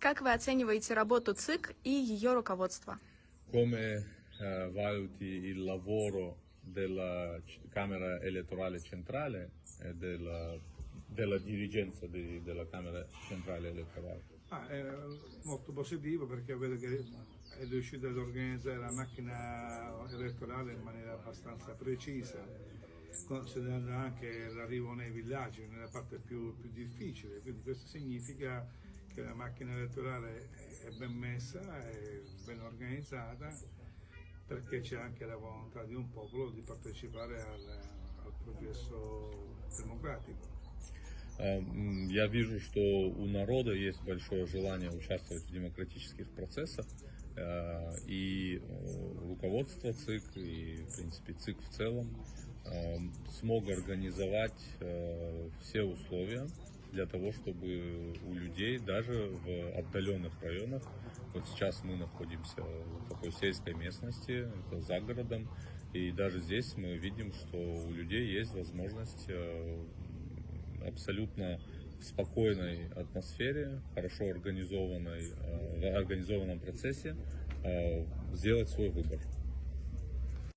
Как вы оцениваете работу ЦИК и ее руководство? Come valuti il lavoro della Camera Elettorale Centrale e della dirigenza della Camera Centrale Elettorale? È molto positivo perché vedo che è riuscito ad organizzare la macchina elettorale in maniera abbastanza precisa, considerando anche l'arrivo nei villaggi, nella parte più difficile, quindi questo significa che la macchina elettorale è ben messa, è ben organizzata, perché c'è anche la volontà di un popolo di partecipare al progresso democratico. Я вижу, что у народа есть большое желание участвовать в демократических процессах, и руководство ЦИК, и в принципе ЦИК в целом смог организовать все условия для того, чтобы у людей даже в отдаленных районах, вот сейчас мы находимся в такой сельской местности, это за городом, и даже здесь мы видим, что у людей есть возможность абсолютно в спокойной атмосфере, хорошо организованном процессе сделать свой выбор.